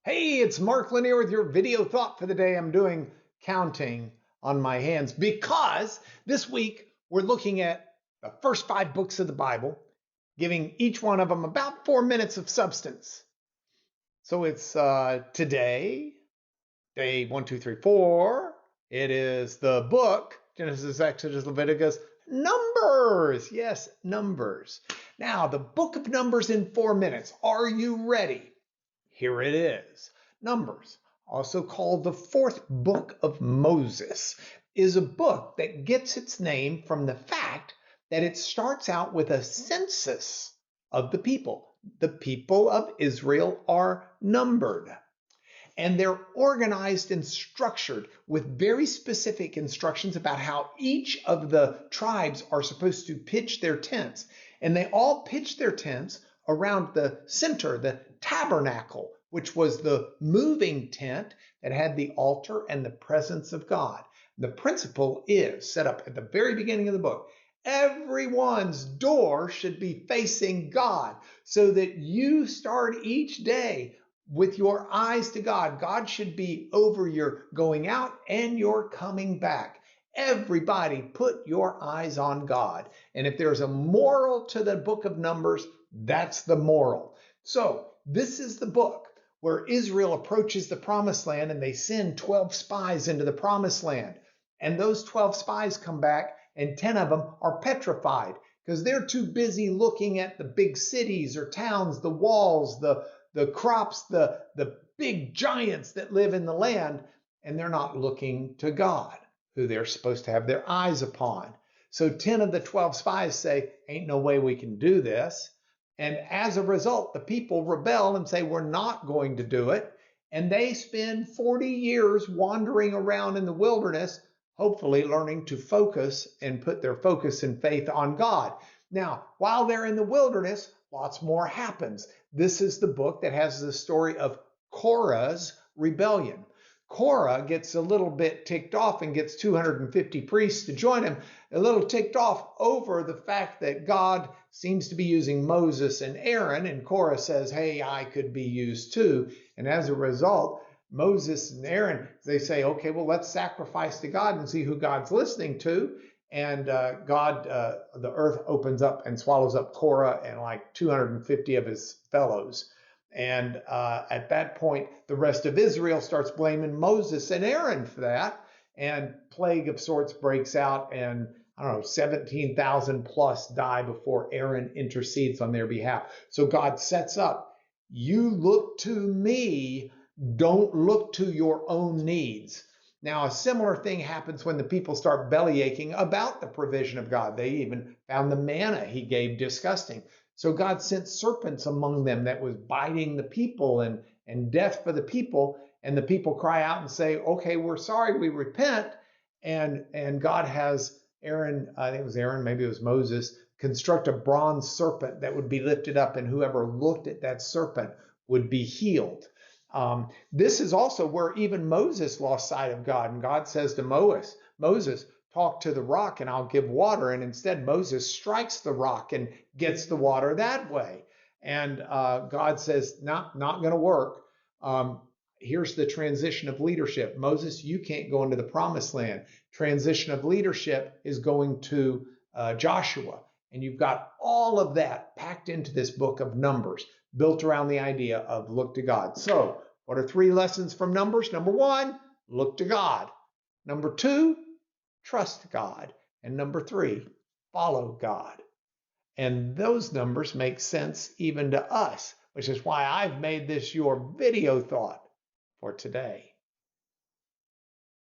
Hey, it's Mark Lanier with your video thought for the day. I'm doing counting on my hands because this week we're looking at the first 5 books of the Bible, giving each one of them about 4 minutes of substance. So it's today, day 1, 2, 3, 4. It is the book, Genesis, Exodus, Leviticus, Numbers. Yes, Numbers. Now, the book of Numbers in 4 minutes. Are you ready? Here it is. Numbers, also called the fourth book of Moses, is a book that gets its name from the fact that it starts out with a census of the people. The people of Israel are numbered, and they're organized and structured with very specific instructions about how each of the tribes are supposed to pitch their tents. And they all pitch their tents around the center, the tabernacle, which was the moving tent that had the altar and the presence of God. The principle is set up at the very beginning of the book. Everyone's door should be facing God so that you start each day with your eyes to God. God should be over your going out and your coming back. Everybody put your eyes on God. And if there's a moral to the book of Numbers, that's the moral. So this is the book where Israel approaches the promised land and they send 12 spies into the promised land. And those 12 spies come back and 10 of them are petrified because they're too busy looking at the big cities or towns, the walls, the crops, the big giants that live in the land, and they're not looking to God, who they're supposed to have their eyes upon. So 10 of the 12 spies say, ain't no way we can do this. And as a result, the people rebel and say, we're not going to do it. And they spend 40 years wandering around in the wilderness, hopefully learning to focus and put their focus and faith on God. Now, while they're in the wilderness, lots more happens. This is the book that has the story of Korah's rebellion. Korah gets a little bit ticked off and gets 250 priests to join him, a little ticked off over the fact that God seems to be using Moses and Aaron, and Korah says, hey, I could be used too. And as a result, Moses and Aaron, they say, okay, well, let's sacrifice to God and see who God's listening to. And the earth opens up and swallows up Korah and like 250 of his fellows. And at that point, the rest of Israel starts blaming Moses and Aaron for that. And plague of sorts breaks out, and 17,000 plus die before Aaron intercedes on their behalf. So God sets up, you look to me, don't look to your own needs. Now, a similar thing happens when the people start belly aching about the provision of God. They even found the manna he gave disgusting. So God sent serpents among them that was biting the people and death for the people. And the people cry out and say, okay, we're sorry, we repent. And God has Aaron, I think it was Aaron, maybe it was Moses, construct a bronze serpent that would be lifted up, and whoever looked at that serpent would be healed. This is also where even Moses lost sight of God. And God says to Moses, talk to the rock and I'll give water. And instead Moses strikes the rock and gets the water that way. And God says, not going to work. Here's the transition of leadership. Moses, you can't go into the promised land. Transition of leadership is going to Joshua. And you've got all of that packed into this book of Numbers, built around the idea of look to God. So what are 3 lessons from Numbers? Number 1, look to God. Number 2, trust God. And number 3, follow God. And those numbers make sense even to us, which is why I've made this your video thought for today.